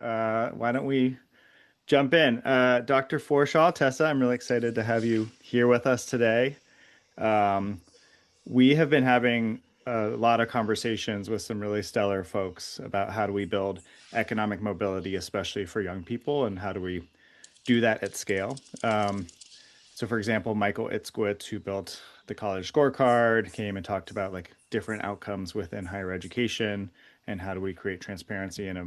Why don't we jump in? Dr. Forshaw, Tessa, I'm really excited to have you here with us today. Um, we have been having a lot of conversations with some really stellar folks about how do we build economic mobility, especially for young people, and how do we do that at scale. So, for example, Michael Itzkowitz, who built the college scorecard, came and talked about like different outcomes within higher education and how do we create transparency in a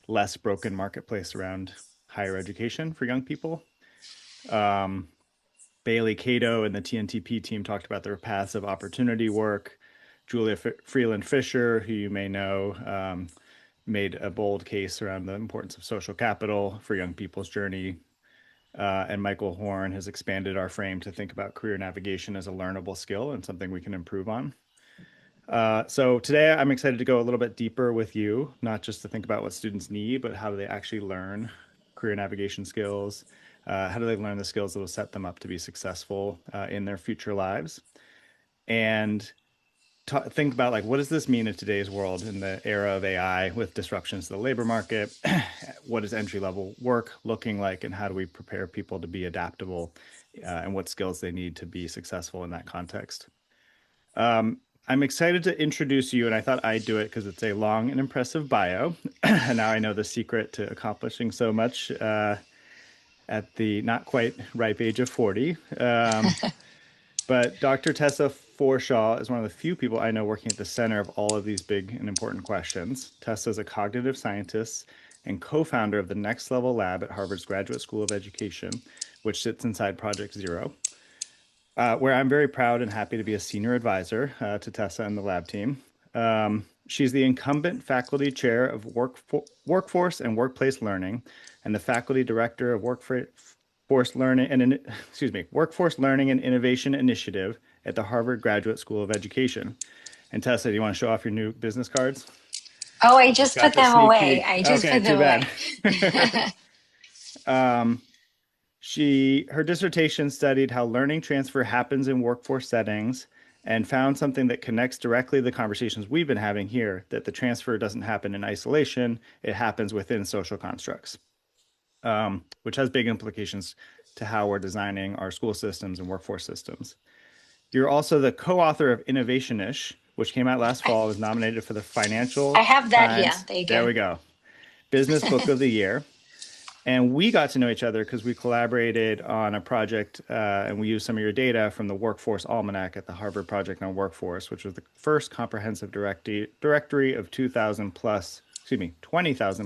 less broken marketplace around higher education for young people. Um, Bailey Cato and the TNTP team talked about their paths of opportunity work. Julia Freeland Fisher, who you may know, made a bold case around the importance of social capital for young people's journey. And Michael Horn has expanded our frame to think about career navigation as a learnable skill and something we can improve on. So today I'm excited to go a little bit deeper with you, not just to think about what students need, but how do they actually learn career navigation skills? How do they learn the skills that will set them up to be successful in their future lives? And think about like, what does this mean in today's world in the era of AI with disruptions to the labor market? What is entry level work looking like? And how do we prepare people to be adaptable and what skills they need to be successful in that context? I'm excited to introduce you, and I thought I'd do it because it's a long and impressive bio. And now I know the secret to accomplishing so much at the not quite ripe age of 40. But Dr. Tessa Forshaw is one of the few people I know working at the center of all of these big and important questions. Tessa is a cognitive scientist and co-founder of the Next Level Lab at Harvard's Graduate School of Education, which sits inside Project Zero, where I'm very proud and happy to be a senior advisor to Tessa and the lab team. She's the incumbent faculty chair of workforce and workplace learning and the faculty director of workforce learning and workforce learning and innovation initiative at the Harvard Graduate School of Education. And Tessa, do you want to show off your new business cards? Oh, I Just just got put the them sneak away. peek. I just Okay, put too them bad. away. um, her dissertation studied how learning transfer happens in workforce settings and found something that connects directly to the conversations we've been having here, that the transfer doesn't happen in isolation, it happens within social constructs, which has big implications to how we're designing our school systems and workforce systems. You're also the co-author of Innovationish, which came out last I, fall, was nominated for the I Financial have that here. Times. There you There go. we go. Business Book of the Year. And we got to know each other because we collaborated on a project and we used some of your data from the Workforce Almanac at the Harvard Project on Workforce, which was the first comprehensive directory of 20,000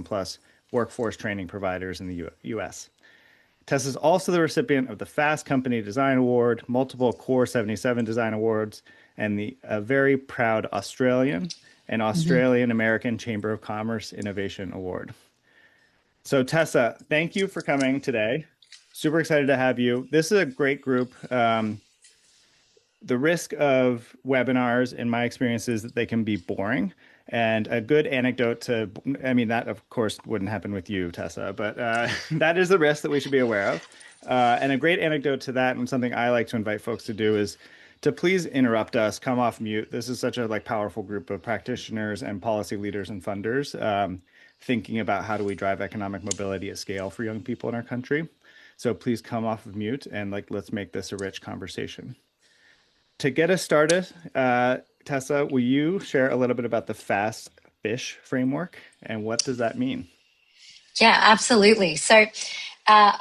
plus workforce training providers in the US. Tess is also the recipient of the Fast Company Design Award, multiple Core 77 Design Awards, and the very proud Australian and Mhm. Australian American Chamber of Commerce Innovation Award. So, Tessa, thank you for coming today. Super excited to have you. This is a great group. The risk of webinars, in my experience, is that they can be boring. And a good anecdote to, I mean, that of course wouldn't happen with you, Tessa, but that is the risk that we should be aware of. And a great anecdote to that, and something I like to invite folks to do, is to please interrupt us, come off mute. This is such a like powerful group of practitioners and policy leaders and funders thinking about how do we drive economic mobility at scale for young people in our country. So please come off of mute and like let's make this a rich conversation. To get us started, Tessa, will you share a little bit about the fast fish framework and what does that mean? Yeah, absolutely. So, uh,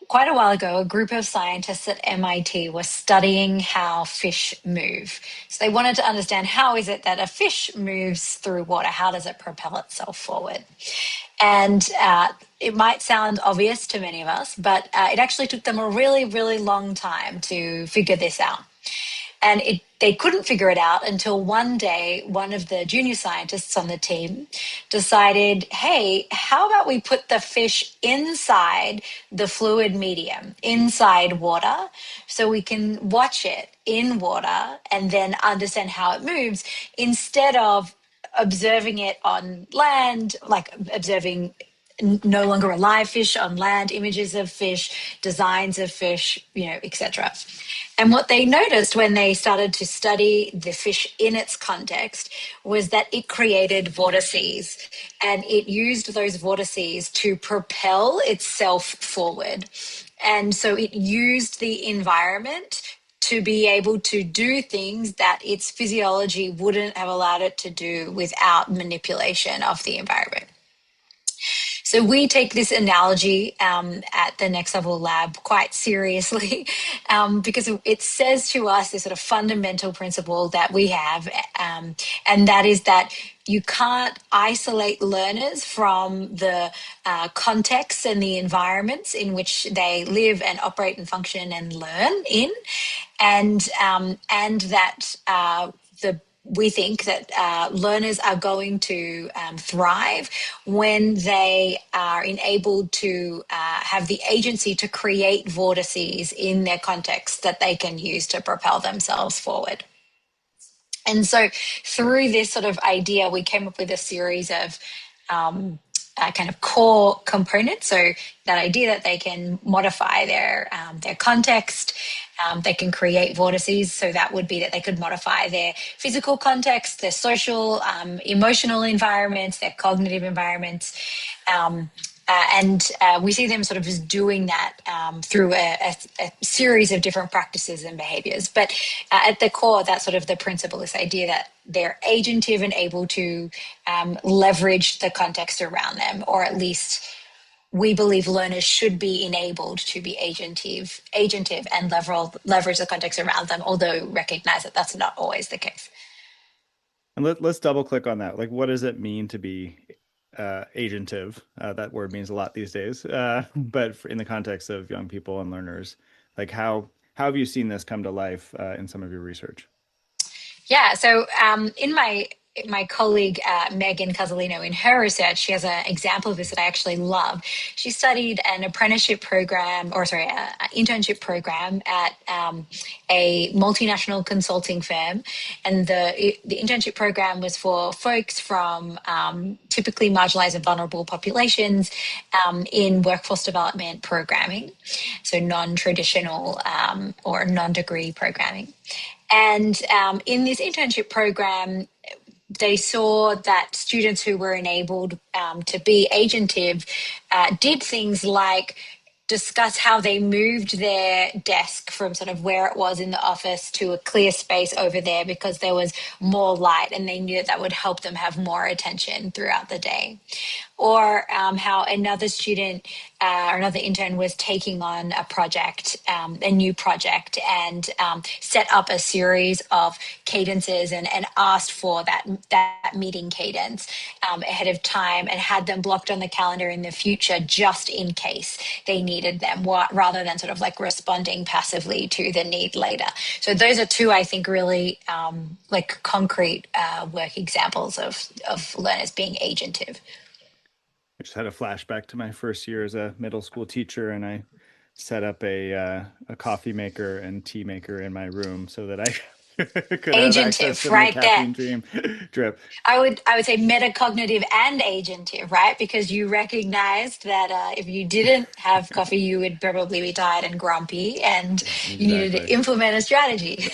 quite a while ago, a group of scientists at MIT were studying how fish move. So they wanted to understand how is it that a fish moves through water? How does it propel itself forward? And it might sound obvious to many of us, but it actually took them a really, really long time to figure this out. And they couldn't figure it out until one day, one of the junior scientists on the team decided, hey, how about we put the fish inside the fluid medium, inside water, so we can watch it in water and then understand how it moves instead of observing it on land, like observing no longer alive fish on land, images of fish, designs of fish, etc. And what they noticed when they started to study the fish in its context was that it created vortices, and it used those vortices to propel itself forward. And so it used the environment to be able to do things that its physiology wouldn't have allowed it to do without manipulation of the environment. So we take this analogy at the Next Level Lab quite seriously because it says to us this sort of fundamental principle that we have, and that is that you can't isolate learners from the contexts and the environments in which they live and operate and function and learn in, and that we think that learners are going to thrive when they are enabled to have the agency to create vortices in their context that they can use to propel themselves forward. And so through this sort of idea, we came up with a series of kind of core components. So that idea that they can modify their context, they can create vortices. So that would be that they could modify their physical context, their social, emotional environments, their cognitive environments. And we see them sort of as doing that through a series of different practices and behaviors. But at the core, that's sort of the principle, this idea that they're agentive and able to leverage the context around them, or at least we believe learners should be enabled to be agentive and leverage the context around them, although recognize that that's not always the case. And let's double click on that. Like, what does it mean to be agentive? That word means a lot these days. But in the context of young people and learners, like how have you seen this come to life in some of your research? Yeah, so in my colleague Megan Casalino, in her research, she has an example of this that I actually love. She studied an apprenticeship program, or sorry, an internship program at a multinational consulting firm, and the internship program was for folks from typically marginalized and vulnerable populations in workforce development programming, so non-traditional or non-degree programming. And in this internship program, they saw that students who were enabled to be agentive did things like discuss how they moved their desk from sort of where it was in the office to a clear space over there because there was more light, and they knew that that would help them have more attention throughout the day. Or how another student or another intern was taking on a project, a new project, and set up a series of cadences and asked for that meeting cadence ahead of time, and had them blocked on the calendar in the future just in case they needed them, rather than sort of like responding passively to the need later. So those are two, I think, really like concrete work examples of learners being agentive. I just had a flashback to my first year as a middle school teacher, and I set up a coffee maker and tea maker in my room so that I could have access Agentive, to my right there. caffeine dream drip. I would say metacognitive and agentive, right? Because you recognized that if you didn't have coffee, you would probably be tired and grumpy, and you needed to Exactly. implement a strategy.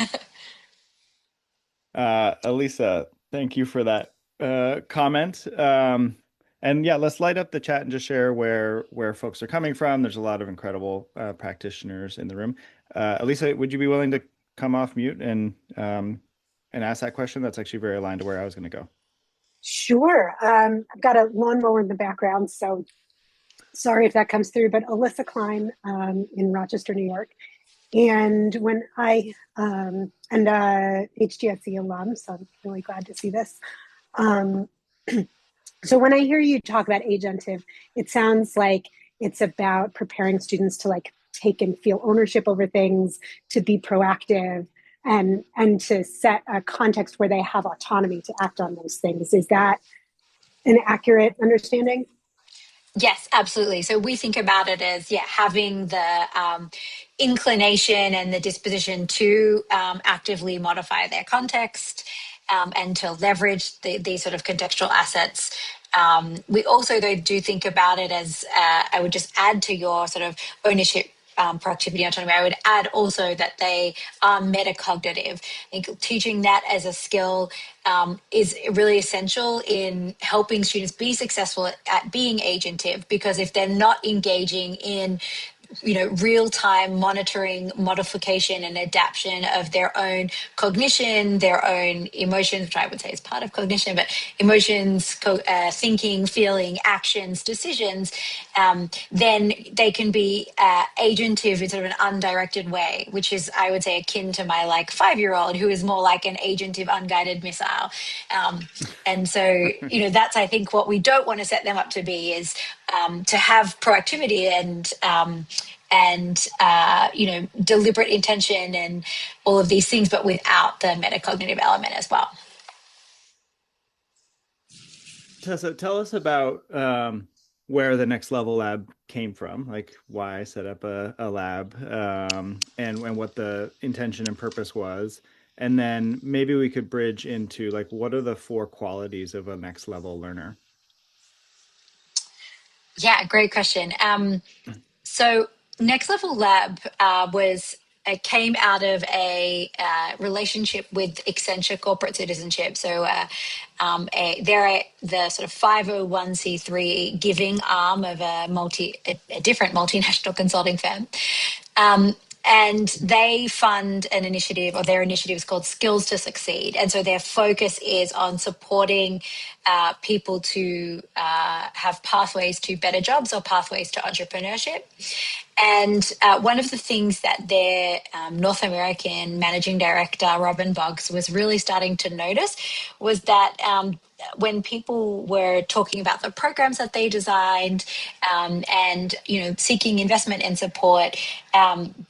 Elisa, thank you for that comment. And yeah, let's light up the chat and just share where folks are coming from. There's a lot of incredible practitioners in the room. Elisa, would you be willing to come off mute and ask that question? That's actually very aligned to where I was going to go. Sure. I've got a lawnmower in the background, so sorry if that comes through, but Alyssa Klein in Rochester, New York. And when and HGSE alum, so I'm really glad to see this. So when I hear you talk about agentive, it sounds like it's about preparing students to like take and feel ownership over things, to be proactive, and to set a context where they have autonomy to act on those things. Is that an accurate understanding? Yes, absolutely. So we think about it as, having the inclination and the disposition to actively modify their context and to leverage these sort of contextual assets We also, though, do think about it as I would just add to your sort of ownership, productivity, autonomy. I would add also that they are metacognitive. I think teaching that as a skill is really essential in helping students be successful at being agentive, because if they're not engaging in real-time monitoring, modification and adaptation of their own cognition, their own emotions, which I would say is part of cognition, but emotions, thinking, feeling, actions, decisions, then they can be agentive in sort of an undirected way, which is, I would say, akin to my 5-year-old, who is more like an agentive, unguided missile. And so, that's, I think, what we don't want to set them up to be, is to have proactivity and deliberate intention and all of these things, but without the metacognitive element as well. Tessa, tell us about where the Next Level Lab came from, like why I set up a lab, and what the intention and purpose was. And then maybe we could bridge into what are the 4 qualities of a next level learner? Yeah, great question. So Next Level Lab came out of a relationship with Accenture Corporate Citizenship. So they're the sort of 501c3 giving arm of a different multinational consulting firm. And they fund an initiative, or their initiative is called Skills to Succeed. And so their focus is on supporting people to have pathways to better jobs or pathways to entrepreneurship. And one of the things that their North American managing director, Robin Boggs, was really starting to notice was that when people were talking about the programs that they designed and seeking investment and support,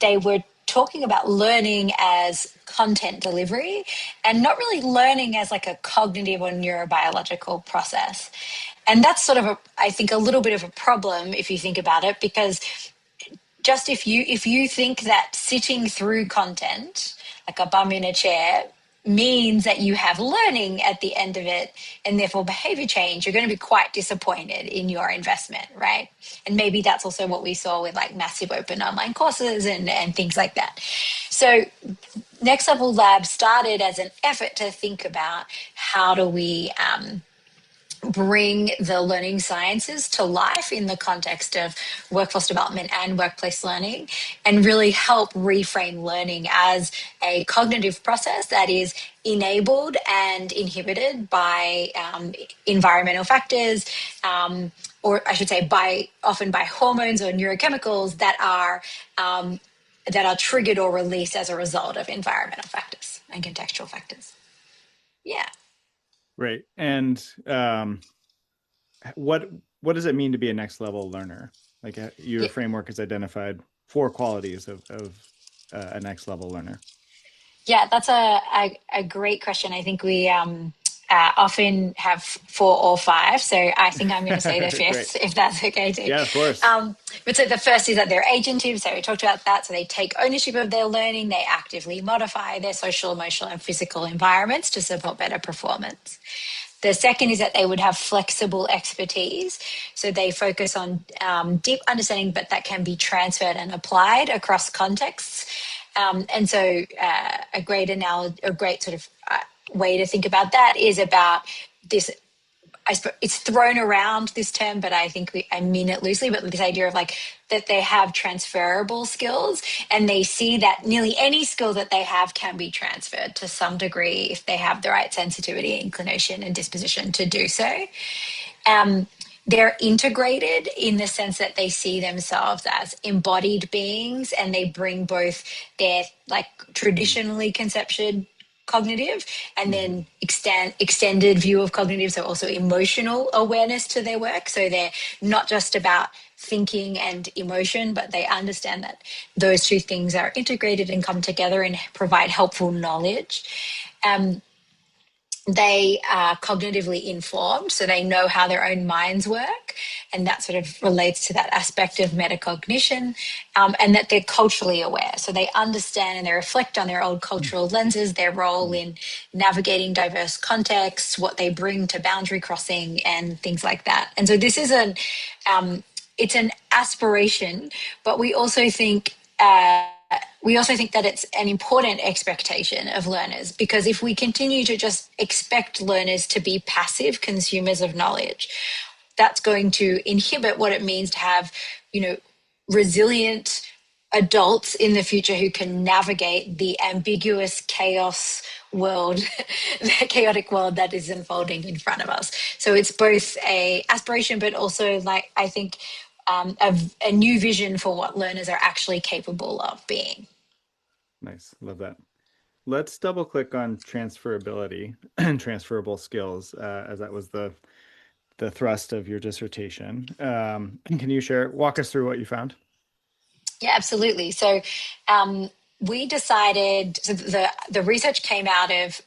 they were talking about learning as content delivery and not really learning as a cognitive or neurobiological process. And that's sort of I think a little bit of a problem if you think about it, because just if you think that sitting through content like a bum in a chair means that you have learning at the end of it and therefore behavior change, you're going to be quite disappointed in your investment, right? And maybe that's also what we saw with massive open online courses and things like that. So Next Level Lab started as an effort to think about how do we bring the learning sciences to life in the context of workforce development and workplace learning, and really help reframe learning as a cognitive process that is enabled and inhibited by environmental factors, or I should say often by hormones or neurochemicals that are triggered or released as a result of environmental factors and contextual factors. Yeah. Right. And what does it mean to be a next level learner? Your framework has identified 4 qualities of a next level learner. Yeah, that's a great question. I think we often have 4 or 5. So I think I'm going to say the 5th, if that's okay too. Yeah, of course. But so the first is that they're agentive. So we talked about that. So they take ownership of their learning. They actively modify their social, emotional, and physical environments to support better performance. The second is that they would have flexible expertise. So they focus on deep understanding, but that can be transferred and applied across contexts. And so a great sort of way to think about that is about this. I suppose it's thrown around, this term, but I think I mean it loosely, but this idea of that they have transferable skills, and they see that nearly any skill that they have can be transferred to some degree if they have the right sensitivity, inclination, and disposition to do so. They're integrated in the sense that they see themselves as embodied beings, and they bring both their traditionally conceptured cognitive and then extended view of cognitive, so also emotional awareness to their work. So they're not just about thinking and emotion, but they understand that those two things are integrated and come together and provide helpful knowledge. They are cognitively informed, so they know how their own minds work, and that sort of relates to that aspect of metacognition, and that they're culturally aware. So they understand and they reflect on their old cultural lenses, their role in navigating diverse contexts, what they bring to boundary crossing and things like that. And so this is it's an aspiration, but we also think that it's an important expectation of learners, because if we continue to just expect learners to be passive consumers of knowledge, that's going to inhibit what it means to have, resilient adults in the future who can navigate the ambiguous chaos world, the chaotic world that is unfolding in front of us. So it's both a aspiration, but also, like, I think, a new vision for what learners are actually capable of being. Nice. Love that. Let's double click on transferability and transferable skills, as that was the thrust of your dissertation. Can you walk us through what you found? Yeah, absolutely. So we decided, so the research came out of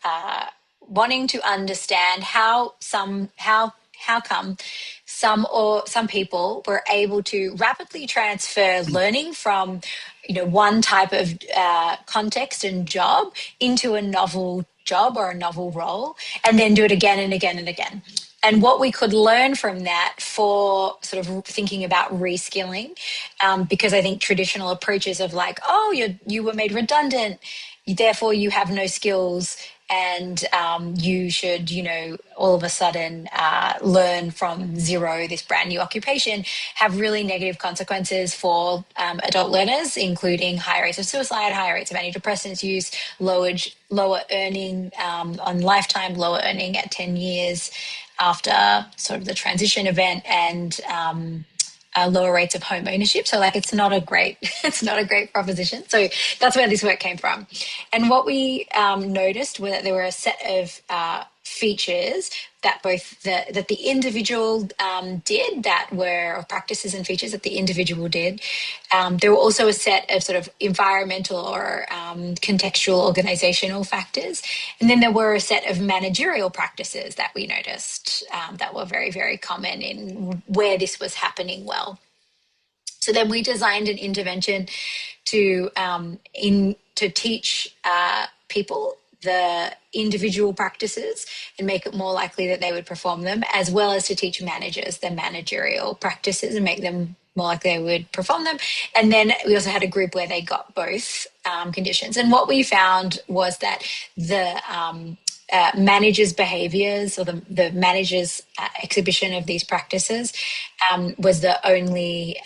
wanting to understand how come some people were able to rapidly transfer learning from one type of context and job into a novel job or a novel role, and then do it again and again and again. And what we could learn from that for sort of thinking about reskilling, because I think traditional approaches of like, oh, you were made redundant, therefore you have no skills, and you should, all of a sudden learn from zero this brand new occupation, have really negative consequences for adult learners, including high rates of suicide, high rates of antidepressants use, lower earning on lifetime, lower earning at 10 years after sort of the transition event, and lower rates of home ownership. So like, it's not a great proposition. So that's where this work came from. And what we noticed were that there were a set of features that that the individual did, that were, or practices and features that the individual did. There were also a set of sort of environmental or contextual organizational factors. And then there were a set of managerial practices that we noticed that were very, very common in where this was happening well. So then we designed an intervention to teach people the individual practices and make it more likely that they would perform them, as well as to teach managers the managerial practices and make them more likely they would perform them. And then we also had a group where they got both conditions. And what we found was that the managers' behaviors, or the managers' exhibition of these practices was the only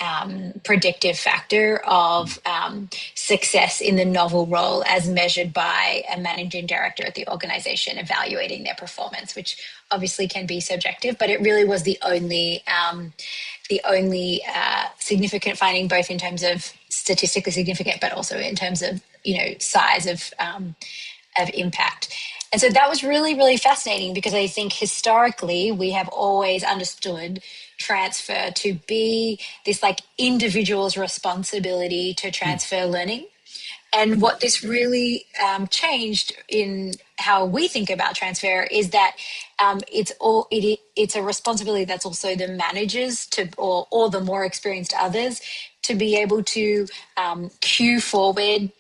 predictive factor of success in the novel role, as measured by a managing director at the organization evaluating their performance, which obviously can be subjective, but it really was the only significant finding, both in terms of statistically significant, but also in terms of size of impact. And so that was really, really fascinating, because I think historically we have always understood transfer to be this like individual's responsibility to transfer learning. And what this really changed in how we think about transfer is that it's a responsibility that's also the managers or the more experienced others to be able to cue forward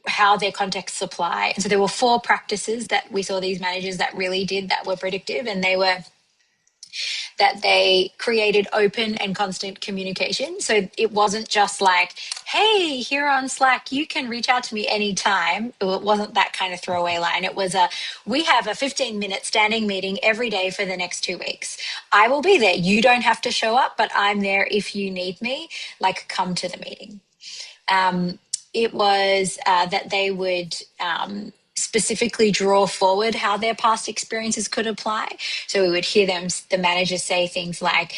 how their contexts apply. And so there were 4 practices that we saw these managers that really did, that were predictive, and they were that they created open and constant communication. So it wasn't just like, hey, here on Slack, you can reach out to me anytime. It wasn't that kind of throwaway line. It was we have a 15-minute standing meeting every day for the next 2 weeks. I will be there. You don't have to show up, but I'm there if you need me. Like, come to the meeting. It was that they would specifically draw forward how their past experiences could apply. So we would hear the managers say things like,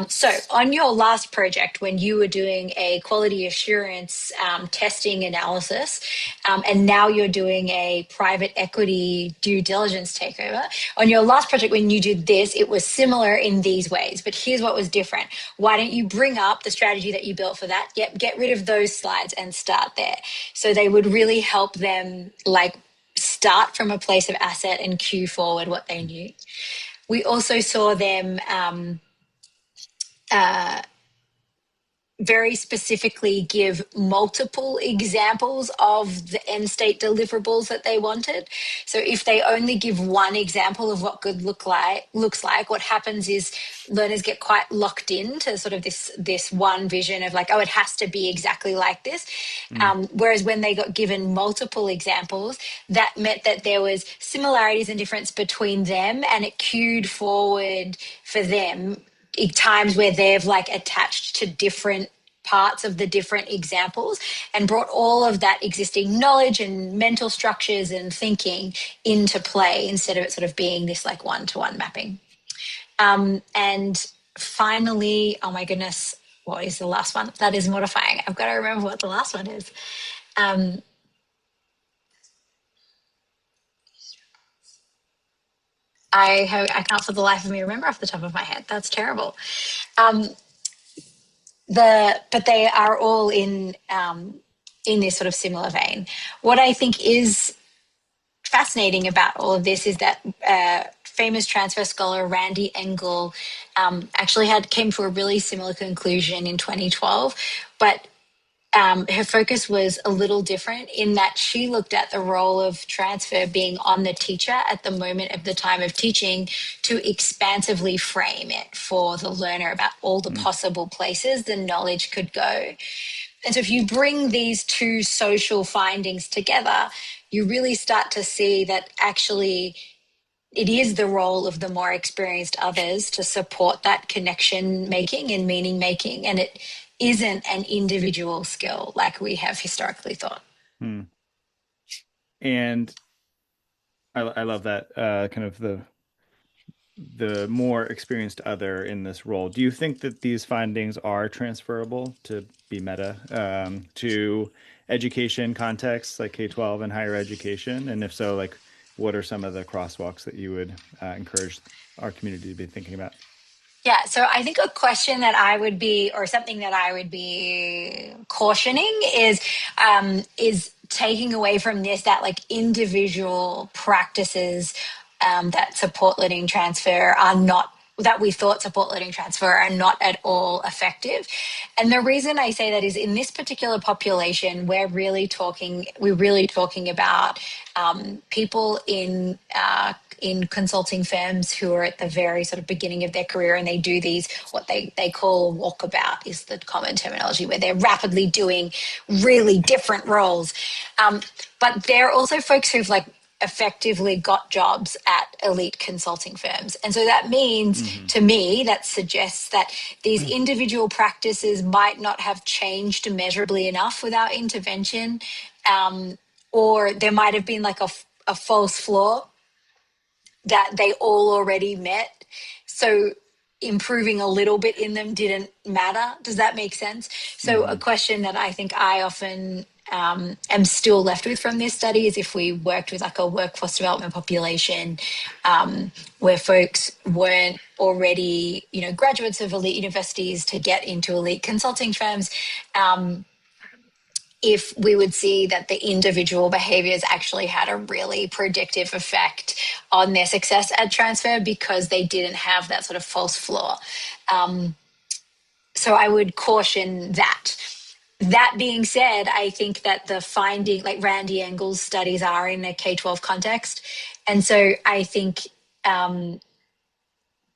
so on your last project, when you were doing a quality assurance testing analysis, and now you're doing a private equity due diligence takeover, on your last project, when you did this, it was similar in these ways, but here's what was different. Why don't you bring up the strategy that you built for that? Get rid of those slides and start there. So they would really help them like start from a place of asset and cue forward what they knew. We also saw them very specifically give multiple examples of the end state deliverables that they wanted. So if they only give one example of what good looks like, what happens is learners get quite locked into sort of this one vision of like, oh, it has to be exactly like this. Whereas when they got given multiple examples, that meant that there was similarities and difference between them, and it cued forward for them times where they've like attached to different parts of the different examples and brought all of that existing knowledge and mental structures and thinking into play instead of it sort of being this like one-to-one mapping. And finally, oh my goodness, what is the last one? That is mortifying. I've got to remember what the last one is. I can't for the life of me remember off the top of my head. That's terrible. But they are all in this sort of similar vein. What I think is fascinating about all of this is that famous transfer scholar Randy Engel actually came to a really similar conclusion in 2012, but her focus was a little different in that she looked at the role of transfer being on the teacher at the moment of the time of teaching to expansively frame it for the learner about all the possible places the knowledge could go. And so if you bring these two social findings together, you really start to see that actually it is the role of the more experienced others to support that connection making and meaning making, and it isn't an individual skill like we have historically thought. And I love that kind of the more experienced other in this role. Do you think that these findings are transferable to be meta to education contexts like K-12 and higher education? And if so, like, what are some of the crosswalks that you would encourage our community to be thinking about? Yeah, so I think a question that I would be, or something that I would be cautioning is taking away from this that like individual practices that support learning transfer are not, that we thought support learning transfer are not at all effective. And the reason I say that is in this particular population, we're really talking about people in consulting firms who are at the very sort of beginning of their career, and they do these, what they call walkabout is the common terminology, where they're rapidly doing really different roles. But they're also folks who've like effectively got jobs at elite consulting firms. And so that means to me, that suggests that these individual practices might not have changed measurably enough without intervention, or there might have been like a false flaw that they all already met. So improving a little bit in them didn't matter. Does that make sense? So a question that I think I often am still left with from this study is if we worked with like a workforce development population where folks weren't already, graduates of elite universities to get into elite consulting firms, if we would see that the individual behaviors actually had a really predictive effect on their success at transfer because they didn't have that sort of false flaw. So I would caution that. That being said, I think that the finding, like Randy Engel's studies are in a K-12 context. And so I think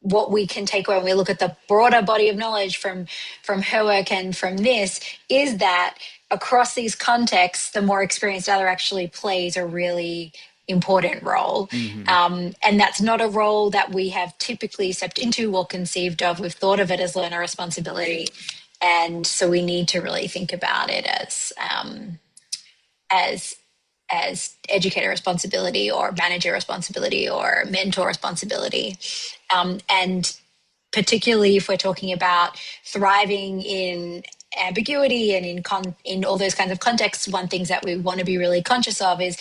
what we can take away when we look at the broader body of knowledge from her work and from this is that across these contexts, the more experienced other actually plays a really important role. And that's not a role that we have typically stepped into or conceived of. We've thought of it as learner responsibility. And so we need to really think about it as educator responsibility or manager responsibility or mentor responsibility. And particularly if we're talking about thriving in ambiguity and in all those kinds of contexts, one thing that we want to be really conscious of is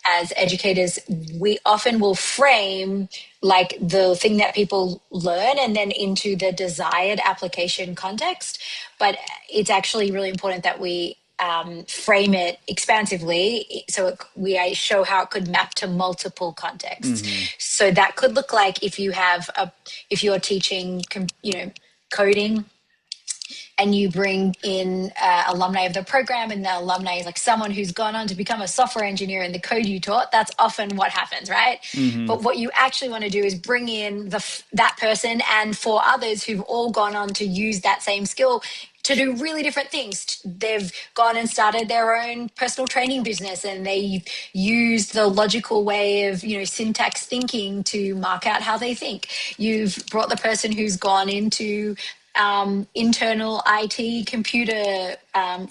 as educators, we often will frame like the thing that people learn and then into the desired application context. But it's actually really important that we frame it expansively, so I show how it could map to multiple contexts. So that could look like if you're teaching, coding, and you bring in alumni of the program, and the alumni is like someone who's gone on to become a software engineer in the code you taught. That's often what happens, right? But what you actually want to do is bring in that person and 4 others who've all gone on to use that same skill to do really different things. They've gone and started their own personal training business, and they've used the logical way of, syntax thinking to mark out how they think. You've brought the person who's gone into internal IT computer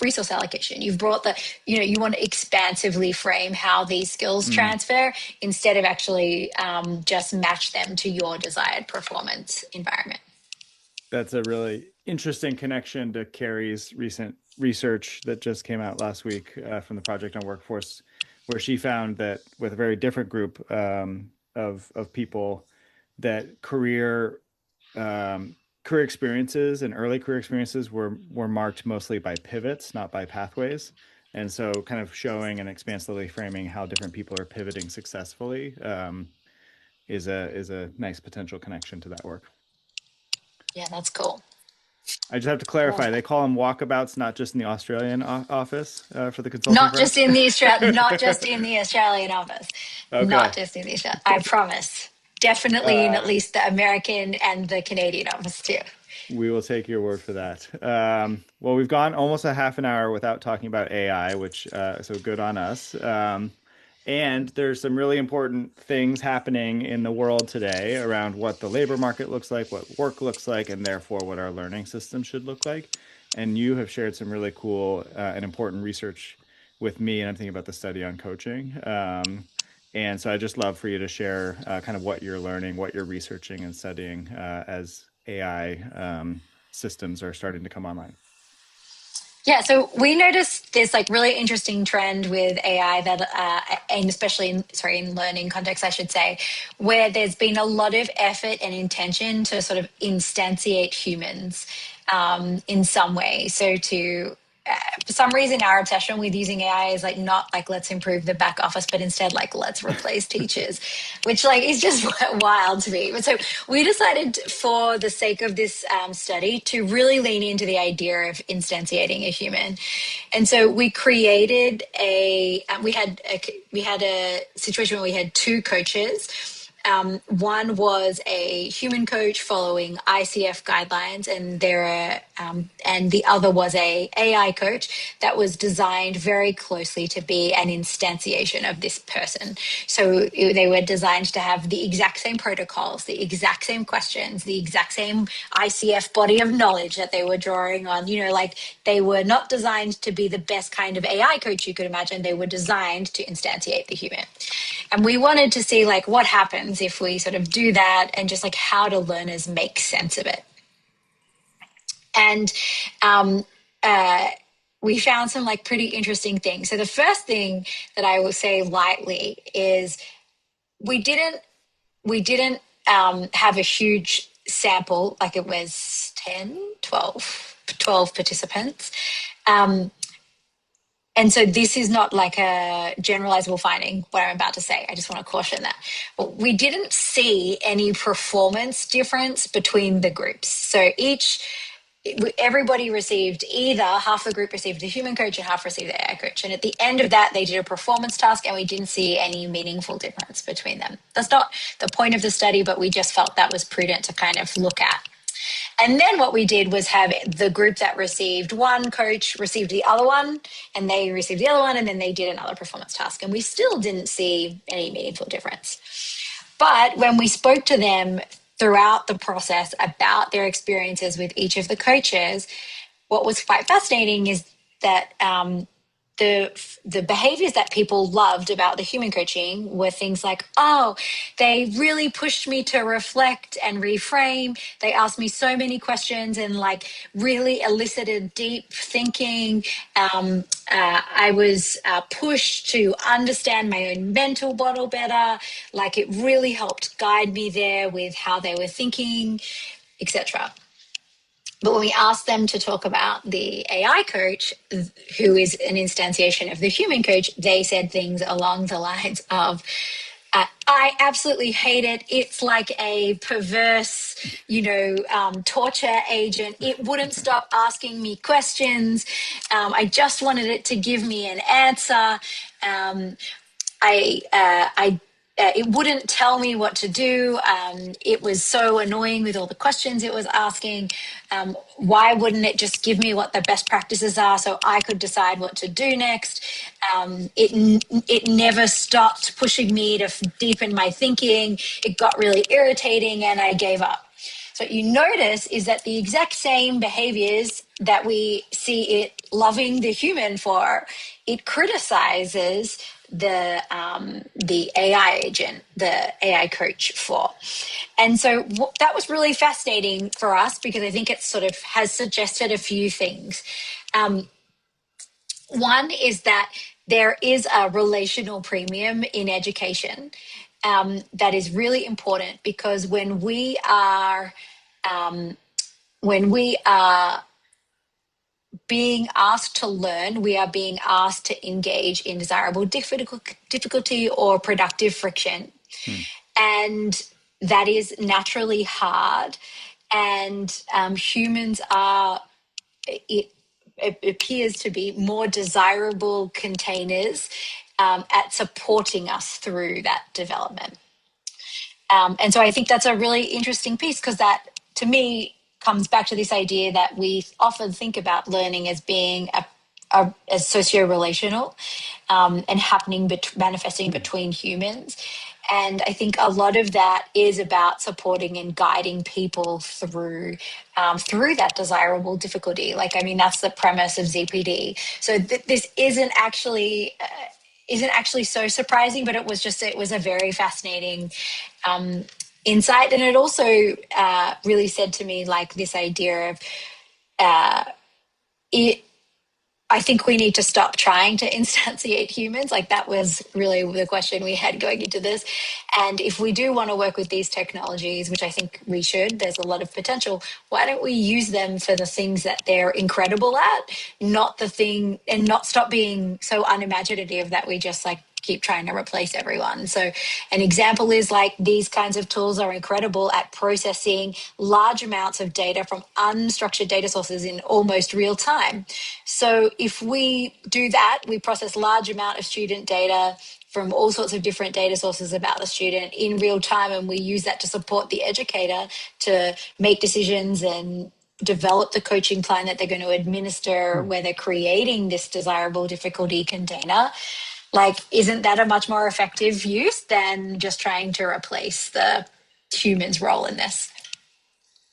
resource allocation. You've brought you want to expansively frame how these skills transfer instead of actually just match them to your desired performance environment. That's a really interesting connection to Carrie's recent research that just came out last week from the Project on Workforce, where she found that with a very different group of people, that career experiences and early career experiences were marked mostly by pivots, not by pathways. And so kind of showing and expansively framing how different people are pivoting successfully is a nice potential connection to that work. Yeah, that's cool. I just have to clarify, they call them walkabouts, not just in the Australian office for the consulting Not firm? just in the Australian office. Okay. Not just in the Australian. I promise. Definitely in at least the American and the Canadian office too. We will take your word for that. Well, we've gone almost a half an hour without talking about AI, which so good on us. And there's some really important things happening in the world today around what the labor market looks like, what work looks like, and therefore what our learning system should look like. And you have shared some really cool and important research with me, and I'm thinking about the study on coaching. And so I just love for you to share kind of what you're learning, what you're researching and studying as AI systems are starting to come online. Yeah, so we noticed this really interesting trend with AI that, and especially in learning context, I should say, where there's been a lot of effort and intention to sort of instantiate humans in some way. So for some reason, our obsession with using AI is not let's improve the back office, but instead let's replace teachers, which is just wild to me. But so we decided, for the sake of this study, to really lean into the idea of instantiating a human. And so we created we had a situation where we had 2 coaches. One was a human coach following ICF guidelines, and the other was a AI coach that was designed very closely to be an instantiation of this person. So they were designed to have the exact same protocols, the exact same questions, the exact same ICF body of knowledge that they were drawing on. They were not designed to be the best kind of AI coach you could imagine. They were designed to instantiate the human. And we wanted to see what happens if we sort of do that, and just how do learners make sense of it. And we found some pretty interesting things. So the first thing that I will say lightly is we didn't have a huge sample, it was 12 participants. And so this is not a generalizable finding, what I'm about to say. I just want to caution that. But we didn't see any performance difference between the groups. So everybody received, either half the group received a human coach and half received the AI coach. And at the end of that, they did a performance task, and we didn't see any meaningful difference between them. That's not the point of the study, but we just felt that was prudent to kind of look at. And then what we did was have the group that received one coach received the other one, and they received the other one, and then they did another performance task. And we still didn't see any meaningful difference. But when we spoke to them throughout the process about their experiences with each of the coaches, what was quite fascinating is that the behaviors that people loved about the human coaching were things like, oh, they really pushed me to reflect and reframe. They asked me so many questions and really elicited deep thinking. I was pushed to understand my own mental model better. It really helped guide me there with how they were thinking, etc. But when we asked them to talk about the AI coach, who is an instantiation of the human coach, they said things along the lines of, I absolutely hate it. It's like a perverse, torture agent. It wouldn't stop asking me questions. I just wanted it to give me an answer. It wouldn't tell me what to do. It was so annoying with all the questions it was asking. Why wouldn't it just give me what the best practices are so I could decide what to do next? It never stopped pushing me to deepen my thinking. It got really irritating and I gave up. So what you notice is that the exact same behaviors that we see it loving the human for, it criticizes the AI agent, the AI coach for. And so that was really fascinating for us because I think it sort of has suggested a few things. One is that there is a relational premium in education that is really important because when we are being asked to learn, we are being asked to engage in desirable difficulty or productive friction. And that is naturally hard. And humans are, it appears to be more desirable containers at supporting us through that development. And so I think that's a really interesting piece because that, to me, comes back to this idea that we often think about learning as being as socio-relational and manifesting between humans. And I think a lot of that is about supporting and guiding people through that desirable difficulty. That's the premise of ZPD. So this isn't actually so surprising, but it was a very fascinating insight. And it also really said to me, this idea of I think we need to stop trying to instantiate humans. That was really the question we had going into this. And if we do want to work with these technologies, which I think we should, there's a lot of potential, why don't we use them for the things that they're incredible at, not stop being so unimaginative that we just keep trying to replace everyone. So an example is these kinds of tools are incredible at processing large amounts of data from unstructured data sources in almost real time. So if we do that, we process large amount of student data from all sorts of different data sources about the student in real time, and we use that to support the educator to make decisions and develop the coaching plan that they're going to administer where they're creating this desirable difficulty container. Isn't that a much more effective use than just trying to replace the human's role in this?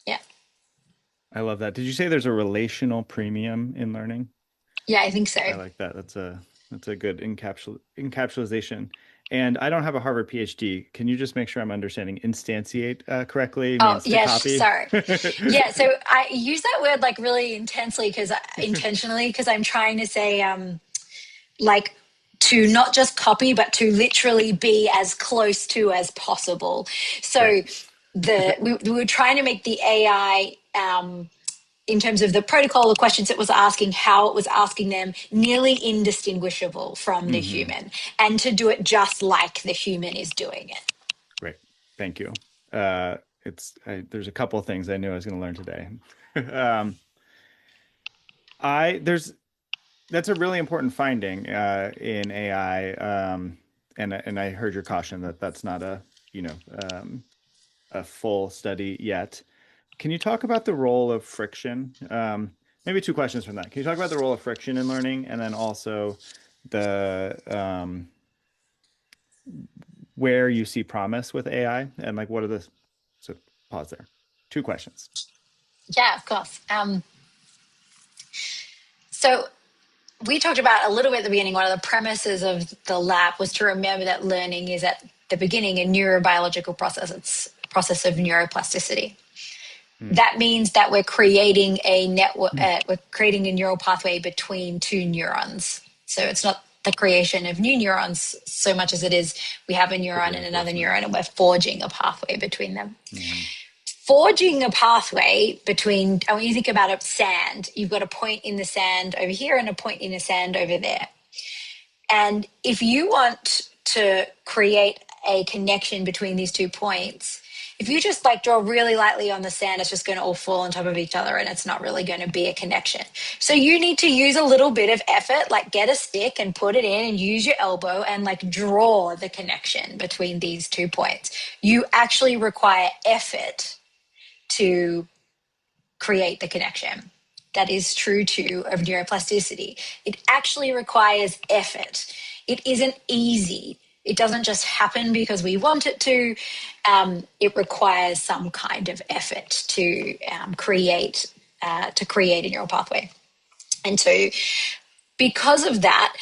Yeah. I love that. Did you say there's a relational premium in learning? Yeah, I think so. I like that. That's a good encapsulation. And I don't have a Harvard PhD. Can you just make sure I'm understanding instantiate correctly? Oh, yes, copy? Sorry. Yeah, so I use that word really intentionally because I'm trying to say to not just copy, but to literally be as close to as possible. So right. we were trying to make the AI in terms of the protocol, the questions it was asking, how it was asking them, nearly indistinguishable from the human, and to do it just like the human is doing it. Great. Thank you. There's a couple of things I knew I was going to learn today. That's a really important finding in AI, and I heard your caution that that's not a full study yet. Can you talk about the role of friction? Maybe two questions from that. Can you talk about the role of friction in learning, and then also the where you see promise with AI, and what are the so pause there. Two questions. Yeah, of course. So we talked about a little bit at the beginning, one of the premises of the lab was to remember that learning is at the beginning a neurobiological process. It's a process of neuroplasticity. That means that we're creating a network, we're creating a neural pathway between two neurons. So it's not the creation of new neurons so much as it is we have a neuron and another neuron and we're forging a pathway between them. forging a pathway between, when you think about it, sand, you've got a point in the sand over here and a point in the sand over there. And if you want to create a connection between these 2 points, if you just like draw really lightly on the sand, it's just going to all fall on top of each other and it's not really going to be a connection. So you need to use a little bit of effort, like get a stick and put it in and use your elbow and like draw the connection between these 2 points. You actually require effort to create the connection. That is true too of neuroplasticity. It actually requires effort. It isn't easy. It doesn't just happen because we want it to. It requires some kind of effort to create a neural pathway. And so because of that,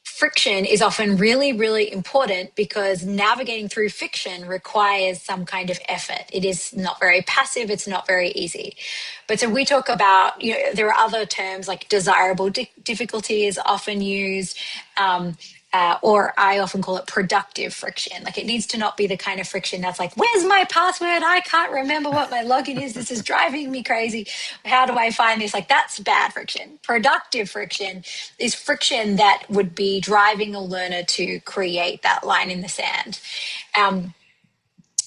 friction is often really, really important because navigating through friction requires some kind of effort. It is not very passive. It's not very easy. But so we talk about, there are other terms like desirable difficulty is often used, or I often call it productive friction. Like it needs to not be the kind of friction that's like, where's my password? I can't remember what my login is. This is driving me crazy. How do I find this? Like that's bad friction. Productive friction is friction that would be driving a learner to create that line in the sand, and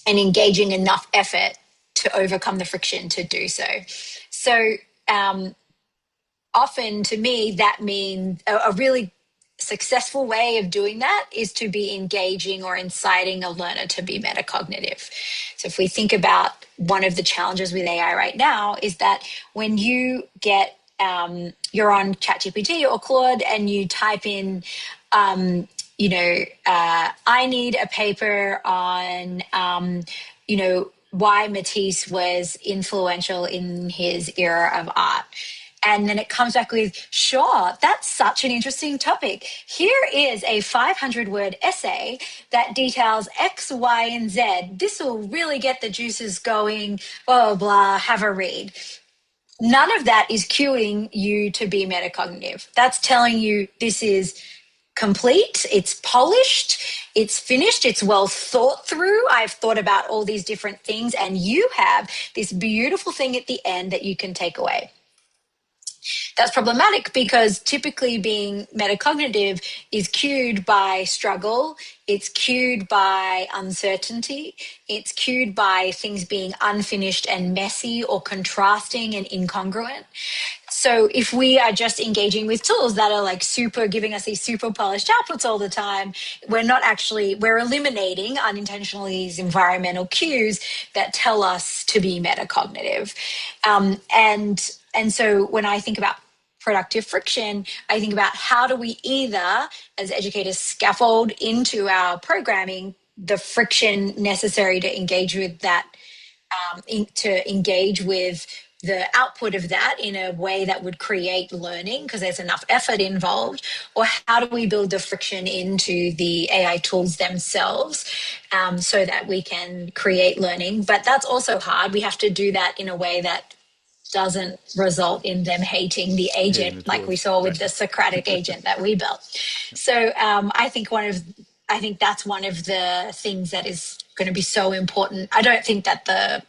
engaging enough effort to overcome the friction to do so. So often to me, that means a really successful way of doing that is to be engaging or inciting a learner to be metacognitive. So if we think about one of the challenges with AI right now is that when you get, you're on ChatGPT or Claude and you type in, I need a paper on, why Matisse was influential in his era of art. And then it comes back with, sure, that's such an interesting topic. Here is a 500-word essay that details X, Y, and Z. This will really get the juices going, blah, blah, blah, have a read. None of that is cueing you to be metacognitive. That's telling you this is complete, it's polished, it's finished, it's well thought through. I've thought about all these different things, and you have this beautiful thing at the end that you can take away. That's problematic because typically being metacognitive is cued by struggle, it's cued by uncertainty, it's cued by things being unfinished and messy or contrasting and incongruent. So if we are just engaging with tools that are like giving us these super polished outputs all the time, we're eliminating unintentionally these environmental cues that tell us to be metacognitive. And so when I think about productive friction, I think about how do we either, as educators, scaffold into our programming the friction necessary to engage with that, to engage with the output of that in a way that would create learning because there's enough effort involved, or how do we build the friction into the AI tools themselves so that we can create learning. But that's also hard. We have to do that in a way that doesn't result in them hating the agent like we saw with the Socratic agent that we built. So I think that's one of the things that is going to be so important. I don't think that the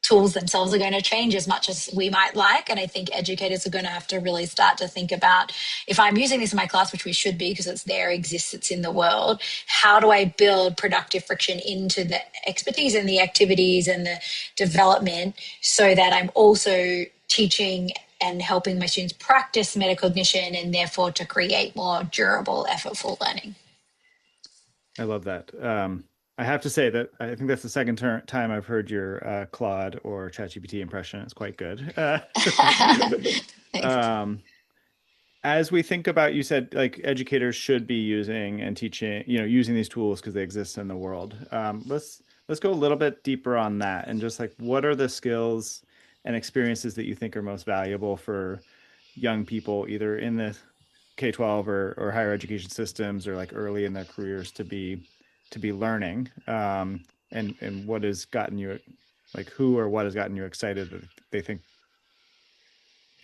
tools themselves are going to change as much as we might like. And I think educators are going to have to really start to think about, if I'm using this in my class, which we should be because it's there, exists, it's in the world, how do I build productive friction into the expertise and the activities and the development so that I'm also teaching and helping my students practice metacognition and therefore to create more durable, effortful learning. I love that. I have to say that I think that's the second time I've heard your Claude or ChatGPT impression. It's quite good. As we think about, you said like educators should be using and teaching, using these tools because they exist in the world. Let's go a little bit deeper on that and just like, what are the skills and experiences that you think are most valuable for young people, either in the K-12 or higher education systems or like early in their careers to be learning, and what has gotten you, like who or what has gotten you excited that they think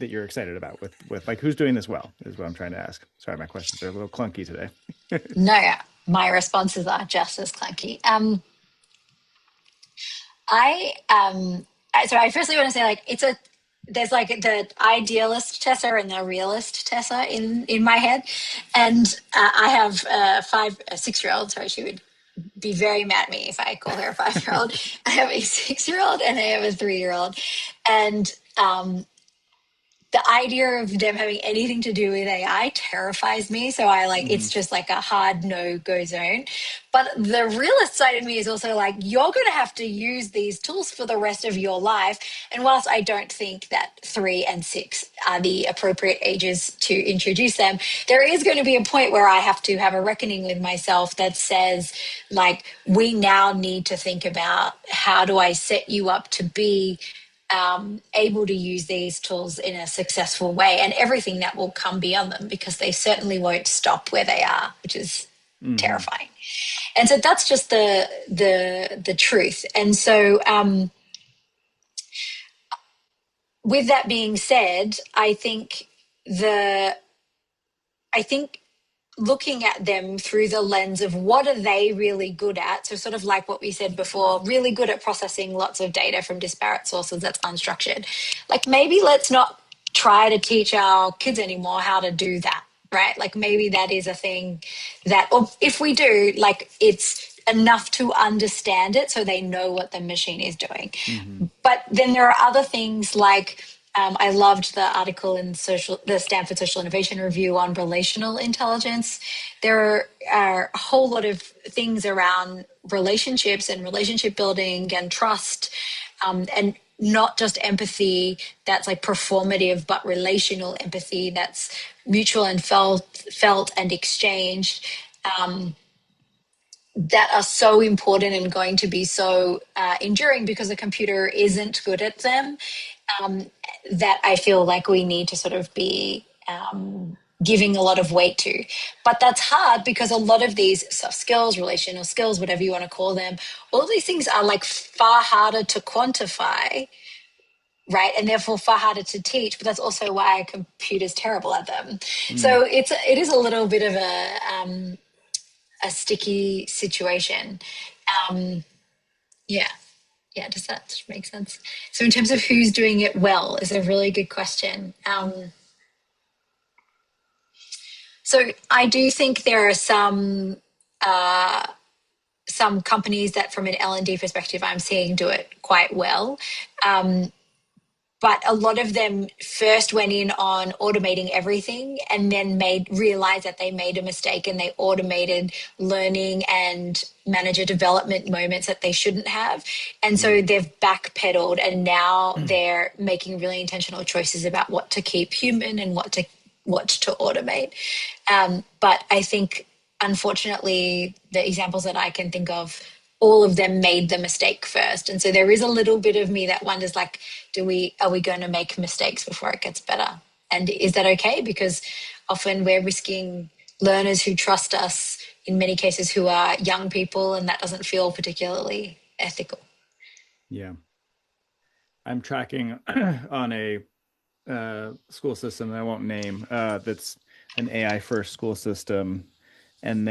that you're excited about with like who's doing this well is what I'm trying to ask. Sorry, my questions are a little clunky today. No, my responses are just as clunky. So I firstly want to say, like, there's like the idealist Tessa and the realist Tessa in my head, and I have a 6 year old. Sorry, she would be very mad at me if I call her a 5 year old. I have a 6 year old and I have a 3 year old, and the idea of them having anything to do with AI terrifies me. So it's just like a hard no go zone. But the realist side of me is also like, you're going to have to use these tools for the rest of your life. And whilst I don't think that 3 and 6 are the appropriate ages to introduce them, there is going to be a point where I have to have a reckoning with myself that says, like, we now need to think about, how do I set you up to be able to use these tools in a successful way, and everything that will come beyond them, because they certainly won't stop where they are, which is Mm-hmm. terrifying. And so that's just the truth. And so with that being said, I think looking at them through the lens of what are they really good at. So sort of like what we said before, really good at processing lots of data from disparate sources that's unstructured. Like, maybe let's not try to teach our kids anymore how to do that, right? Like, maybe that is a thing that, or if we do, like, it's enough to understand it so they know what the machine is doing. Mm-hmm. But then there are other things like, I loved the article in the Stanford Social Innovation Review on relational intelligence. There are a whole lot of things around relationships and relationship building and trust, and not just empathy that's like performative, but relational empathy that's mutual and felt and exchanged. That are so important and going to be so enduring, because the computer isn't good at them, um, that I feel like we need to sort of be giving a lot of weight to. But that's hard, because a lot of these soft skills, relational skills, whatever you want to call them, all of these things are like far harder to quantify, right? And therefore far harder to teach. But that's also why a computer's terrible at them. Mm. So it is a little bit of a sticky situation. Um, yeah. Yeah. Does that make sense? So in terms of who's doing it well is a really good question. So I do think there are some companies that from an L&D perspective I'm seeing do it quite well. But a lot of them first went in on automating everything and then realized that they made a mistake, and they automated learning and manager development moments that they shouldn't have. And so they've backpedaled, and now they're making really intentional choices about what to keep human and what to automate. But I think, unfortunately, the examples that I can think of, all of them made the mistake first. And so there is a little bit of me that wonders, like, are we going to make mistakes before it gets better? And is that okay? Because often we're risking learners who trust us, in many cases who are young people, and that doesn't feel particularly ethical. Yeah. I'm tracking on a school system that I won't name, that's an AI first school system, and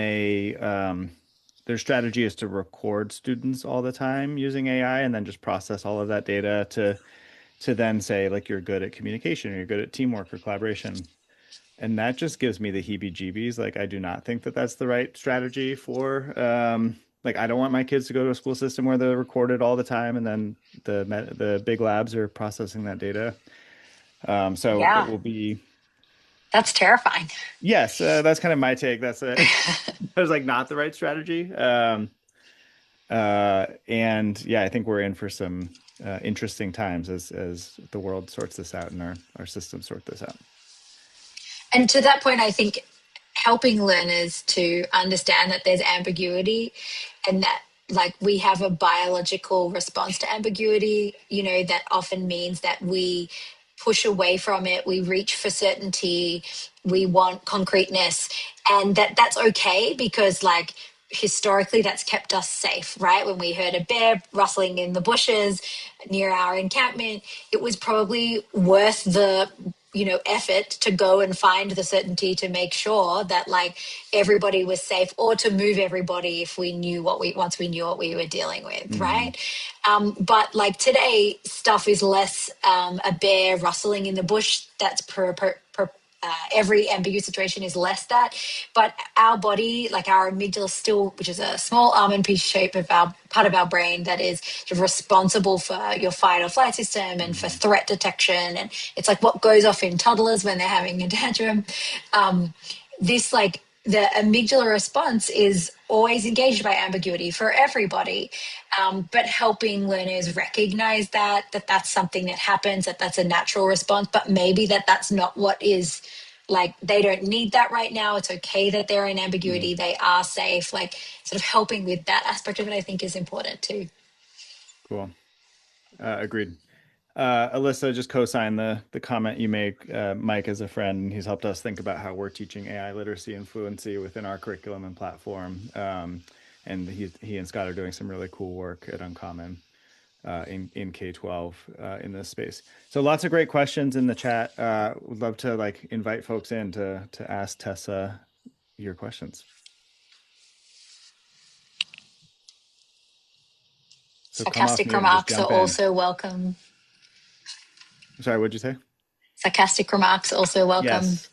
their strategy is to record students all the time using AI, and then just process all of that data to then say, like, you're good at communication, or you're good at teamwork or collaboration. And that just gives me the heebie-jeebies. Like, I do not think that that's the right strategy for, like, I don't want my kids to go to a school system where they're recorded all the time, and then the big labs are processing that data. So it Yeah, will be, that's terrifying. yes, that's kind of my take. That was like not the right strategy. And yeah, I think we're in for some interesting times as the world sorts this out and our systems sort this out. And to that point, I think helping learners to understand that there's ambiguity, and that, like, we have a biological response to ambiguity, that often means that we push away from it, we reach for certainty, we want concreteness, and that's okay, because, like, historically that's kept us safe, right? When we heard a bear rustling in the bushes near our encampment, it was probably worth the effort to go and find the certainty to make sure that like everybody was safe, or to move everybody if we knew once we knew what we were dealing with, Mm-hmm. right? But like today, stuff is less a bear rustling in the bush. That's every ambiguous situation is less that, but our body, like our amygdala still, which is a small almond piece shape of our part of our brain that is sort of responsible for your fight or flight system and for Mm-hmm. threat detection. And it's like what goes off in toddlers when they're having a tantrum. This like the amygdala response is always engaged by ambiguity for everybody, but helping learners recognize that that's something that happens, that's a natural response, but maybe that's not what is, like they don't need that right now. It's okay that they're in Mm-hmm. ambiguity. They are safe. Like sort of helping with that aspect of it, I think is important too. Cool. Agreed. Alyssa just co-signed the comment you made. Mike is a friend. He's helped us think about how we're teaching AI literacy and fluency within our curriculum and platform. And he and Scott are doing some really cool work at Uncommon in K-12 in this space. So lots of great questions in the chat. Would love to like invite folks in to ask Tessa your questions. So come off Sarcastic mute and just remarks are jump in. also welcome. Sorry, what'd you say? Sarcastic remarks also welcome. Yes.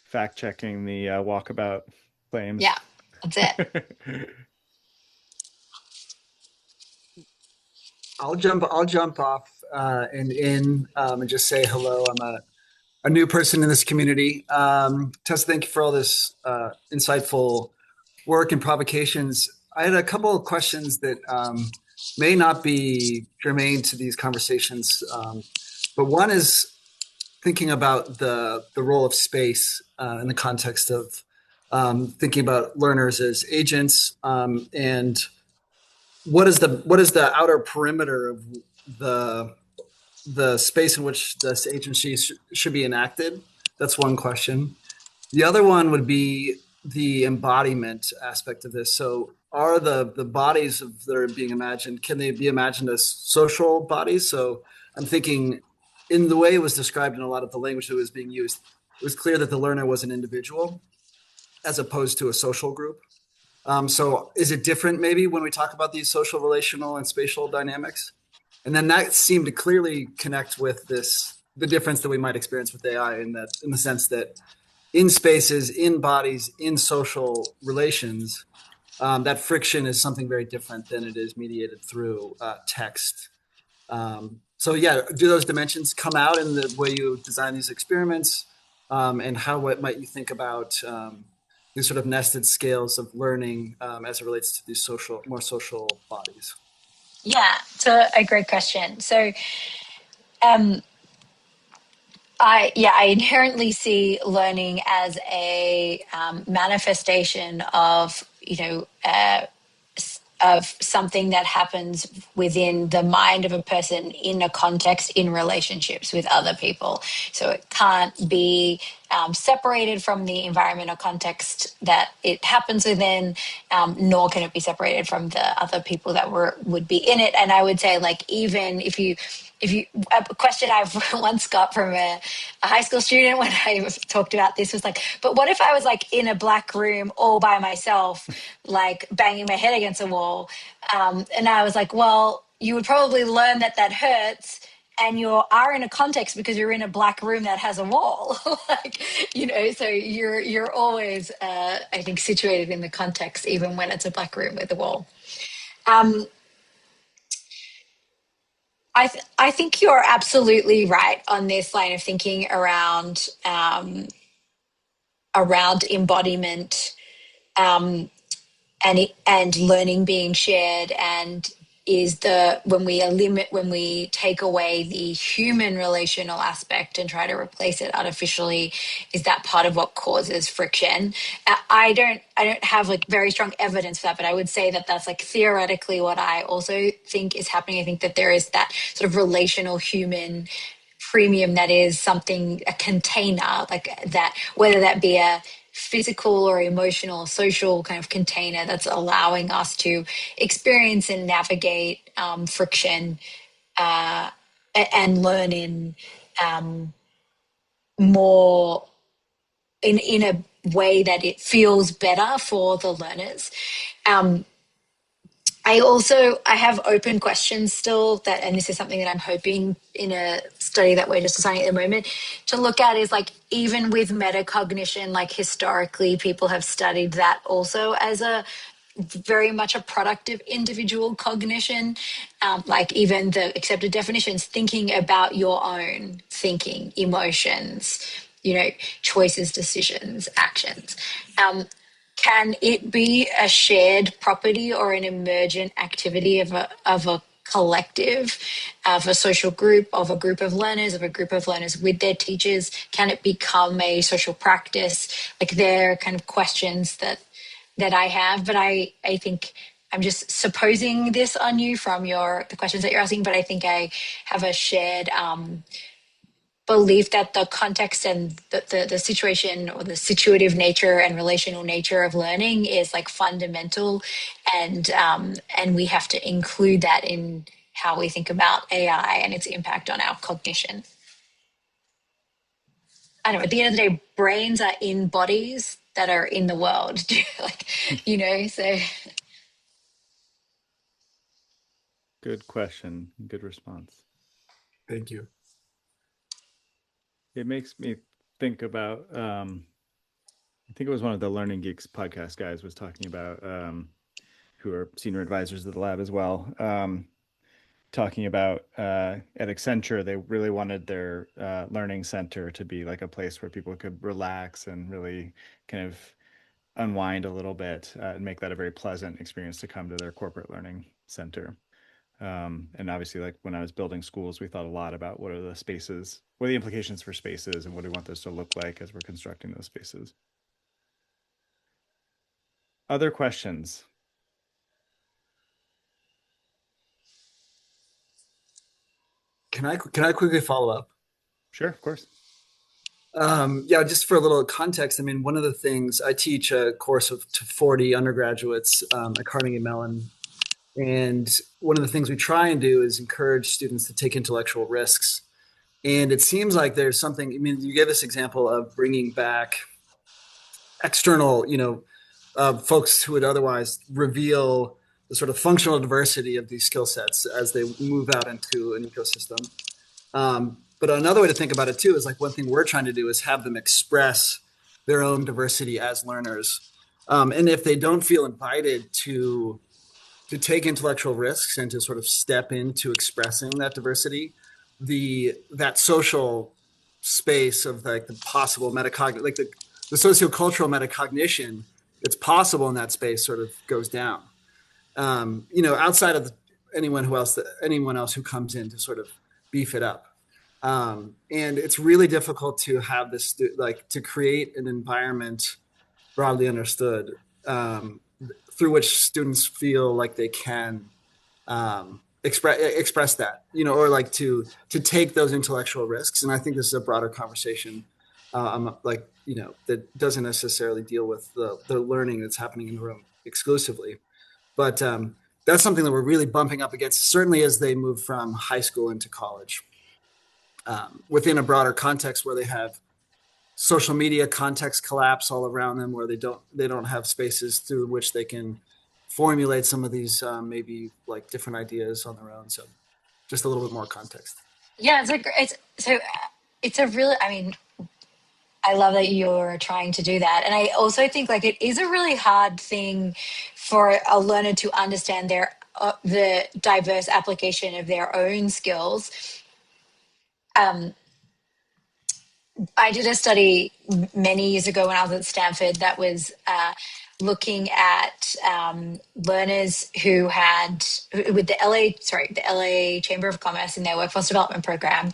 Fact checking the walkabout claims. Yeah, that's it. I'll jump off and in and just say hello. I'm a new person in this community. Tessa, thank you for all this insightful work and provocations. I had a couple of questions that may not be germane to these conversations, but one is thinking about the role of space in the context of thinking about learners as agents, and what is the outer perimeter of the space in which this agency should be enacted? That's one question. The other one would be the embodiment aspect of this. So are the bodies that are being imagined, can they be imagined as social bodies? So I'm thinking in the way it was described in a lot of the language that was being used, it was clear that the learner was an individual as opposed to a social group. So is it different maybe when we talk about these social, relational, and spatial dynamics? And then that seemed to clearly connect with the difference that we might experience with AI in the sense that in spaces, in bodies, in social relations, that friction is something very different than it is mediated through text. So yeah, do those dimensions come out in the way you design these experiments? And what might you think about these sort of nested scales of learning as it relates to these more social bodies? Yeah, it's a great question. So I inherently see learning as a manifestation of of something that happens within the mind of a person in a context in relationships with other people. So it can't be separated from the environment or context that it happens within, nor can it be separated from the other people that would be in it. And I would say, like, even if you a question I've once got from a high school student when I talked about this was like, but what if I was like in a black room all by myself, like banging my head against a wall? And I was like, well, you would probably learn that hurts, and you are in a context because you're in a black room that has a wall. Like, so you're always, I think, situated in the context, even when it's a black room with a wall. I think you're absolutely right on this line of thinking around embodiment, and learning being shared, and when we take away the human relational aspect and try to replace it artificially, is that part of what causes friction? I don't have like very strong evidence for that, but I would say that that's like theoretically what I also think is happening. I think that there is that sort of relational human premium that is something, a container, like that, whether that be a physical or emotional or social kind of container that's allowing us to experience and navigate friction and learn in more in a way that it feels better for the learners. I have open questions still that, and this is something that I'm hoping in a study that we're just deciding at the moment to look at, is like, even with metacognition, like historically people have studied that also as a very much a product of individual cognition, like even the accepted definitions, thinking about your own thinking, emotions, choices, decisions, actions. Can it be a shared property or an emergent activity of a collective, of a social group, of a group of learners, with their teachers? Can it become a social practice? Like, they're kind of questions that I have, but I think I'm just supposing this on you from the questions that you're asking, but I think I have a shared belief that the context and the situation, or the situative nature and relational nature of learning, is like fundamental, and we have to include that in how we think about AI and its impact on our cognition. I don't know, at the end of the day, brains are in bodies that are in the world, so. Good question. Good response. Thank you. It makes me think about, I think it was one of the Learning Geeks podcast guys was talking about, who are senior advisors of the lab as well, talking about at Accenture, they really wanted their learning center to be like a place where people could relax and really kind of unwind a little bit, and make that a very pleasant experience to come to their corporate learning center. And obviously, like when I was building schools, we thought a lot about what are the implications for spaces, and what do we want those to look like as we're constructing those spaces. Other questions? Can I quickly follow up? Sure, of course. Yeah, just for a little context, I mean, one of the things, I teach a course to 40 undergraduates at Carnegie Mellon. And one of the things we try and do is encourage students to take intellectual risks. And it seems like there's something, I mean, you gave this example of bringing back external, folks who would otherwise reveal the sort of functional diversity of these skill sets as they move out into an ecosystem. But another way to think about it too is, like, one thing we're trying to do is have them express their own diversity as learners. And if they don't feel invited to take intellectual risks and to sort of step into expressing that diversity, that social space of like the possible metacognition, like the sociocultural metacognition that's possible in that space sort of goes down. Outside of anyone else who comes in to sort of beef it up. And it's really difficult to have this, to create an environment broadly understood, through which students feel like they can express that, or like to take those intellectual risks. And I think this is a broader conversation, that doesn't necessarily deal with the learning that's happening in the room exclusively. But that's something that we're really bumping up against, certainly as they move from high school into college, within a broader context where they have social media context collapse all around them, where they don't have spaces through which they can formulate some of these maybe like different ideas on their own. So just a little bit more context. Yeah, it's a really, I mean, I love that you're trying to do that. And I also think like it is a really hard thing for a learner to understand the diverse application of their own skills. I did a study many years ago when I was at Stanford that was looking at learners who had with the LA Chamber of Commerce in their workforce development program,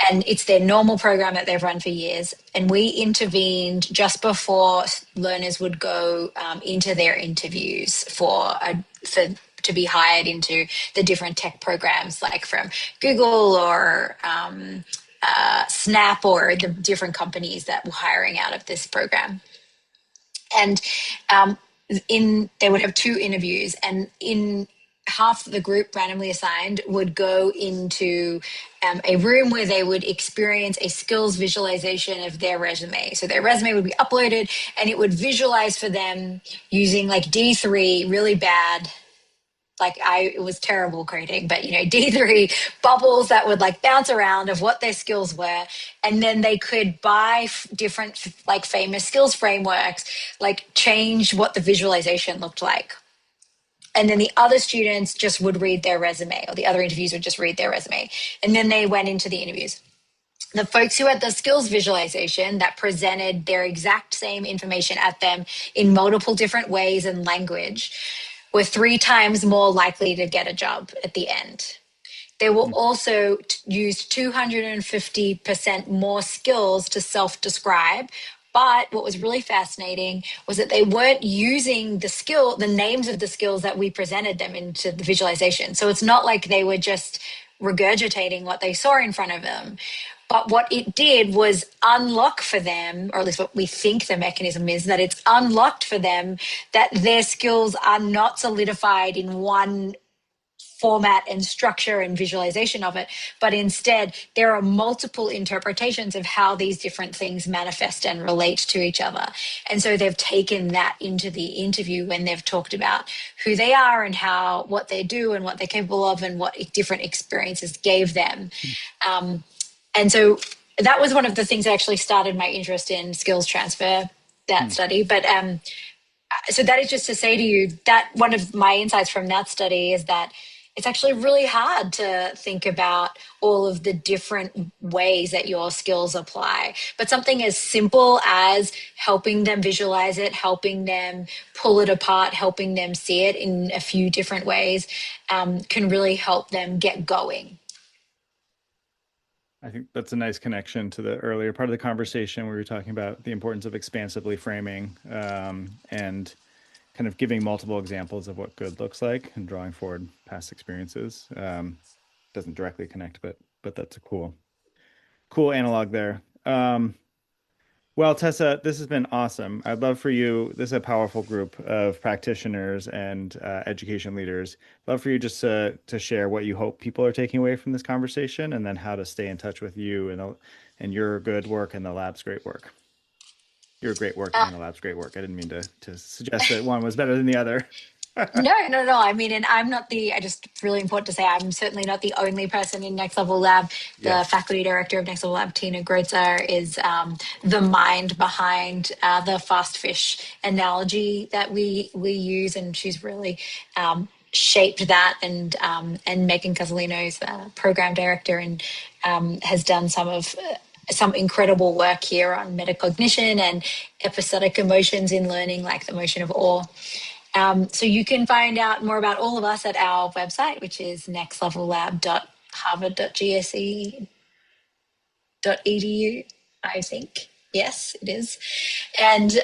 and it's their normal program that they've run for years. And we intervened just before learners would go into their interviews to be hired into the different tech programs, like from Google or Snap, or the different companies that were hiring out of this program. And they would have 2 interviews, and in half the group randomly assigned would go into a room where they would experience a skills visualization of their resume. So their resume would be uploaded and it would visualize for them using like D3, really bad. It was terrible grading, but D3 bubbles that would like bounce around of what their skills were. And then they could buy different like famous skills frameworks, like change what the visualization looked like. And then the other students just would read their resume, or the other interviews would just read their resume. And then they went into the interviews. The folks who had the skills visualization that presented their exact same information at them in multiple different ways and language were 3 times more likely to get a job at the end. They were also used 250% more skills to self-describe. But what was really fascinating was that they weren't using the names of the skills that we presented them into the visualization. So it's not like they were just regurgitating what they saw in front of them. But what it did was unlock for them, or at least what we think the mechanism is, that it's unlocked for them that their skills are not solidified in one format and structure and visualization of it, but instead there are multiple interpretations of how these different things manifest and relate to each other. And so they've taken that into the interview when they've talked about who they are and what they do and what they're capable of and what different experiences gave them. And so that was one of the things that actually started my interest in skills transfer, that study. But so that is just to say to you that one of my insights from that study is that it's actually really hard to think about all of the different ways that your skills apply. But something as simple as helping them visualize it, helping them pull it apart, helping them see it in a few different ways can really help them get going. I think that's a nice connection to the earlier part of the conversation where we were talking about the importance of expansively framing and kind of giving multiple examples of what good looks like and drawing forward past experiences. Doesn't directly connect, but that's a cool analog there. Well, Tessa, this has been awesome. I'd love for you, this is a powerful group of practitioners and education leaders. Love for you just to share what you hope people are taking away from this conversation, and then how to stay in touch with you and your good work and the lab's great work. Your great work and the lab's great work. I didn't mean to suggest that one was better than the other. No. I mean, and I just really important to say, I'm certainly not the only person in Next Level Lab. The faculty director of Next Level Lab, Tina Grotzer, is the mind behind the fast fish analogy that we use. And she's really shaped that. And Megan Casalino is the program director and has done some incredible work here on metacognition and episodic emotions in learning, like the emotion of awe. So you can find out more about all of us at our website, which is nextlevellab.harvard.gse.edu, I think. Yes, it is. And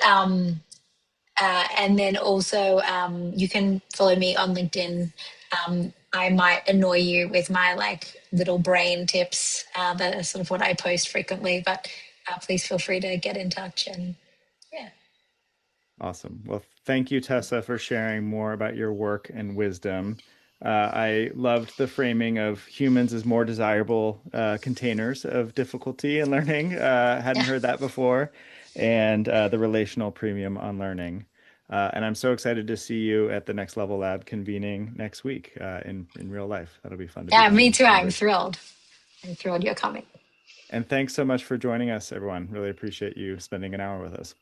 then also you can follow me on LinkedIn. I might annoy you with my little brain tips that are sort of what I post frequently, but please feel free to get in touch and yeah. Awesome. Well, thank you, Tessa, for sharing more about your work and wisdom. I loved the framing of humans as more desirable containers of difficulty and learning. Hadn't heard that before. And the relational premium on learning. And I'm so excited to see you at the Next Level Lab convening next week in real life. That'll be fun. Yeah, me too. I'm thrilled. I'm thrilled you're coming. And thanks so much for joining us, everyone. Really appreciate you spending an hour with us.